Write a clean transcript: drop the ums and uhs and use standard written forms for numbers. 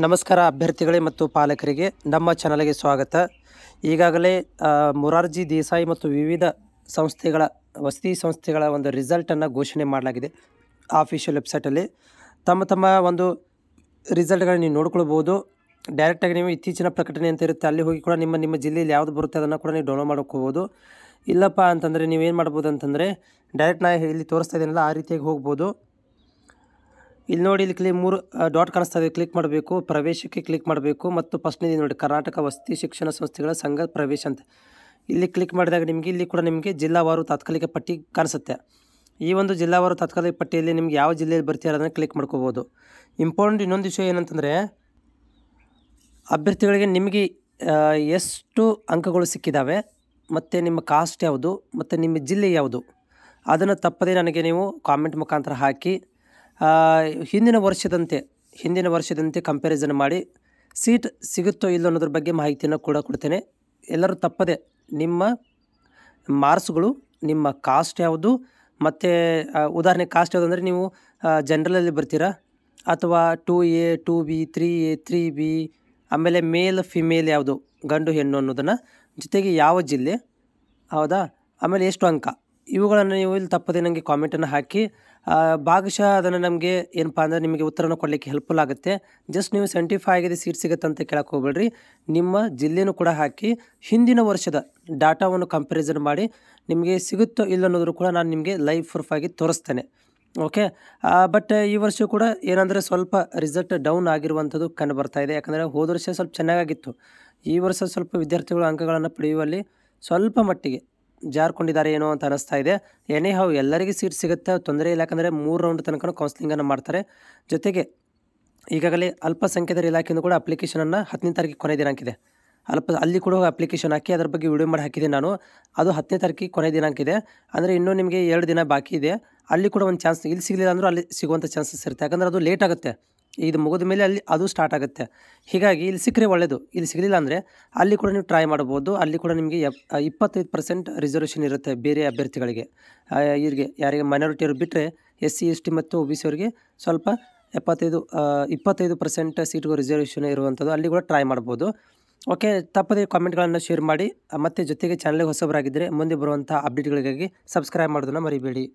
ನಮಸ್ಕಾರ ಅಭ್ಯರ್ಥಿಗಳೇ ಮತ್ತು ಪಾಲಕರಿಗೆ ನಮ್ಮ ಚಾನಲ್ಗೆ ಸ್ವಾಗತ. ಈಗಾಗಲೇ ಮೊರಾರ್ಜಿ ದೇಸಾಯಿ ಮತ್ತು ವಿವಿಧ ಸಂಸ್ಥೆಗಳ ವಸತಿ ಸಂಸ್ಥೆಗಳ ಒಂದು ರಿಸಲ್ಟನ್ನು ಘೋಷಣೆ ಮಾಡಲಾಗಿದೆ ಆಫಿಷಿಯಲ್ ವೆಬ್ಸೈಟಲ್ಲಿ. ತಮ್ಮ ಒಂದು ರಿಸಲ್ಟ್ಗಳನ್ನ ನೀವು ನೋಡ್ಕೊಳ್ಬೋದು. ಡೈರೆಕ್ಟಾಗಿ ನೀವು ಇತ್ತೀಚಿನ ಪ್ರಕಟಣೆ ಅಂತ ಇರುತ್ತೆ, ಅಲ್ಲಿ ಹೋಗಿ ಕೂಡ ನಿಮ್ಮ ಜಿಲ್ಲೆಯಲ್ಲಿ ಯಾವುದು ಬರುತ್ತೆ ಅದನ್ನು ಕೂಡ ನೀವು ಡೌನ್ಲೋಡ್ ಮಾಡ್ಕೋಬೋದು. ಇಲ್ಲಪ್ಪ ಅಂತಂದರೆ ನೀವೇನು ಮಾಡ್ಬೋದು ಅಂತಂದರೆ ಡೈರೆಕ್ಟ್ ನಾನು ಇಲ್ಲಿ ತೋರಿಸ್ತಾ ಇದ್ದೀನಲ್ಲ ಆ ರೀತಿಯಾಗಿ ಹೋಗ್ಬೋದು. ಇಲ್ಲಿ ನೋಡಿ, ಇಲ್ಲಿ ಮೂರು ಡಾಟ್ ಕಾಣಿಸ್ತಾ ಇದೆ, ಕ್ಲಿಕ್ ಮಾಡಬೇಕು. ಪ್ರವೇಶಕ್ಕೆ ಕ್ಲಿಕ್ ಮಾಡಬೇಕು ಮತ್ತು ಫಸ್ಟ್ನೇದು ನೋಡಿ ಕರ್ನಾಟಕ ವಸತಿ ಶಿಕ್ಷಣ ಸಂಸ್ಥೆಗಳ ಸಂಘ ಪ್ರವೇಶ ಅಂತ ಇಲ್ಲಿ ಕ್ಲಿಕ್ ಮಾಡಿದಾಗ ಇಲ್ಲಿ ಕೂಡ ನಿಮಗೆ ಜಿಲ್ಲಾವಾರು ತಾತ್ಕಾಲಿಕ ಪಟ್ಟಿ ಕಾಣಿಸುತ್ತೆ. ಈ ಒಂದು ಜಿಲ್ಲಾವಾರು ತಾತ್ಕಾಲಿಕ ಪಟ್ಟಿಯಲ್ಲಿ ನಿಮ್ಗೆ ಯಾವ ಜಿಲ್ಲೆಯಲ್ಲಿ ಬರ್ತೀರ ಅದನ್ನು ಕ್ಲಿಕ್ ಮಾಡ್ಕೋಬೋದು. ಇಂಪಾರ್ಟೆಂಟ್ ಇನ್ನೊಂದು ವಿಷಯ ಏನಂತಂದರೆ, ಅಭ್ಯರ್ಥಿಗಳಿಗೆ ನಿಮಗೆ ಎಷ್ಟು ಅಂಕಗಳು ಸಿಕ್ಕಿದ್ದಾವೆ ಮತ್ತು ನಿಮ್ಮ ಕಾಸ್ಟ್ ಯಾವುದು ಮತ್ತು ನಿಮ್ಮ ಜಿಲ್ಲೆ ಯಾವುದು ಅದನ್ನು ತಪ್ಪದೇ ನನಗೆ ನೀವು ಕಾಮೆಂಟ್ ಮುಖಾಂತರ ಹಾಕಿ ಹಿಂದಿನ ವರ್ಷದಂತೆ ಕಂಪ್ಯಾರಿಸನ್ ಮಾಡಿ ಸೀಟ್ ಸಿಗುತ್ತೋ ಇಲ್ಲೋ ಅನ್ನೋದ್ರ ಬಗ್ಗೆ ಮಾಹಿತಿಯನ್ನು ಕೂಡ ಕೊಡ್ತೇನೆ. ಎಲ್ಲರೂ ತಪ್ಪದೆ ನಿಮ್ಮ ಮಾರ್ಕ್ಸ್ಗಳು, ನಿಮ್ಮ ಕಾಸ್ಟ್ ಯಾವುದು ಮತ್ತು ಉದಾಹರಣೆ ಕಾಸ್ಟ್ ಯಾವುದು ಅಂದರೆ ನೀವು ಜನರಲಲ್ಲಿ ಬರ್ತೀರಾ ಅಥವಾ 2A 2B 3A 3B, ಆಮೇಲೆ ಮೇಲ್ ಫಿಮೇಲ್ ಯಾವುದು ಗಂಡು ಹೆಣ್ಣು ಅನ್ನೋದನ್ನು, ಜೊತೆಗೆ ಯಾವ ಜಿಲ್ಲೆ, ಹೌದಾ, ಆಮೇಲೆ ಎಷ್ಟು ಅಂಕ, ಇವುಗಳನ್ನು ನೀವು ಇಲ್ಲಿ ತಪ್ಪದೆ ನನಗೆ ಕಾಮೆಂಟನ್ನು ಹಾಕಿ ಭಾಗಶಃ ಅದನ್ನು ನಮಗೆ ಏನಪ್ಪ ಅಂದರೆ ನಿಮಗೆ ಉತ್ತರನ ಕೊಡಲಿಕ್ಕೆ ಹೆಲ್ಪ್ಫುಲ್ ಆಗುತ್ತೆ. ಜಸ್ಟ್ ನೀವು 75 ಆಗಿದೆ ಸೀಟ್ ಸಿಗುತ್ತೆ ಅಂತ ಕೇಳಕ್ಕೆ ಹೋಗ್ಬೇಡ್ರಿ. ನಿಮ್ಮ ಜಿಲ್ಲೆನೂ ಕೂಡ ಹಾಕಿ ಹಿಂದಿನ ವರ್ಷದ ಡಾಟಾವನ್ನು ಕಂಪ್ಯಾರಿಸನ್ ಮಾಡಿ ನಿಮಗೆ ಸಿಗುತ್ತೋ ಇಲ್ಲ ಅನ್ನೋದ್ರು ಕೂಡ ನಾನು ನಿಮಗೆ ಲೈವ್ ಪ್ರೂಫ್ ಆಗಿ ತೋರಿಸ್ತೇನೆ. ಓಕೆ, ಬಟ್ ಈ ವರ್ಷ ಕೂಡ ಏನಂದರೆ ಸ್ವಲ್ಪ ರಿಸಲ್ಟ್ ಡೌನ್ ಆಗಿರುವಂಥದ್ದು ಕಂಡು ಬರ್ತಾ ಇದೆ. ಯಾಕಂದರೆ ಹೋದ ವರ್ಷ ಸ್ವಲ್ಪ ಚೆನ್ನಾಗಿತ್ತು, ಈ ವರ್ಷ ಸ್ವಲ್ಪ ವಿದ್ಯಾರ್ಥಿಗಳು ಅಂಕಗಳನ್ನು ಪಡೆಯುವಲ್ಲಿ ಸ್ವಲ್ಪ ಮಟ್ಟಿಗೆ ಜಾರ್ಕೊಂಡಿದ್ದಾರೆ ಏನೋ ಅಂತ ಅನ್ನಿಸ್ತಾ ಇದೆ. ಎನಿಹೌ ಎಲ್ಲರಿಗೂ ಸೀಟ್ ಸಿಗುತ್ತೆ, ತೊಂದರೆ ಇಲ್ಲ. ಯಾಕಂದರೆ 3 ರೌಂಡ್ ತನಕ ಕೌನ್ಸಿಲಿಂಗನ್ನು ಮಾಡ್ತಾರೆ. ಜೊತೆಗೆ ಈಗಾಗಲೇ ಅಲ್ಪಸಂಖ್ಯಾತರ ಇಲಾಖೆಯಿಂದ ಕೂಡ ಅಪ್ಲಿಕೇಶನನ್ನು 10ನೇ ತಾರೀಕಿಗೆ ಕೊನೆ ದಿನಾಂಕ ಇದೆ. ಅಲ್ಲಿ ಕೂಡ ಅಪ್ಲಿಕೇಶನ್ ಹಾಕಿ ಅದರ ಬಗ್ಗೆ ವಿಡಿಯೋ ಮಾಡಿ ಹಾಕಿದೆ ನಾನು. ಅದು 10ನೇ ತಾರೀಕಿಗೆ ಕೊನೆ ದಿನಾಂಕ ಇದೆ. ಅಂದರೆ ಇನ್ನೂ ನಿಮಗೆ 2 ದಿನ ಬಾಕಿ ಇದೆ. ಅಲ್ಲಿ ಕೂಡ ಒಂದು ಚಾನ್ಸ್, ಇಲ್ಲಿ ಸಿಗಲಿಲ್ಲ ಅಂದರೂ ಅಲ್ಲಿ ಸಿಗುವಂಥ ಚಾನ್ಸಸ್ ಇರುತ್ತೆ. ಯಾಕಂದರೆ ಅದು ಲೇಟ್ ಆಗುತ್ತೆ, ಇದು ಮುಗಿದ ಮೇಲೆ ಅಲ್ಲಿ ಅದು ಸ್ಟಾರ್ಟ್ ಆಗುತ್ತೆ. ಹೀಗಾಗಿ ಇಲ್ಲಿ ಸಿಕ್ಕರೆ ಒಳ್ಳೆಯದು, ಇಲ್ಲಿ ಸಿಗಲಿಲ್ಲ ಅಂದರೆ ಅಲ್ಲಿ ಕೂಡ ನೀವು ಟ್ರೈ ಮಾಡ್ಬೋದು. ಅಲ್ಲಿ ಕೂಡ ನಿಮಗೆ 25% ರಿಸರ್ವೇಷನ್ ಇರುತ್ತೆ ಬೇರೆ ಅಭ್ಯರ್ಥಿಗಳಿಗೆ. ಯಾರಿಗೆ ಮೈನಾರಿಟಿಯವರು ಬಿಟ್ಟರೆ SC ST ಮತ್ತು OBC ಅವರಿಗೆ ಸ್ವಲ್ಪ 25% ಸೀಟ್ಗೂ ರಿಸರ್ವೇಷನ್ ಇರುವಂಥದ್ದು, ಅಲ್ಲಿ ಕೂಡ ಟ್ರೈ ಮಾಡ್ಬೋದು. ಓಕೆ, ತಪ್ಪದೇ ಕಾಮೆಂಟ್ಗಳನ್ನು ಶೇರ್ ಮಾಡಿ. ಮತ್ತು ಜೊತೆಗೆ ಚಾನಲ್ಗೆ ಹೊಸಬರಾಗಿದ್ದರೆ ಮುಂದೆ ಬರುವಂಥ ಅಪ್ಡೇಟ್ಗಳಿಗಾಗಿ ಸಬ್ಸ್ಕ್ರೈಬ್ ಮಾಡೋದನ್ನು ಮರಿಬೇಡಿ.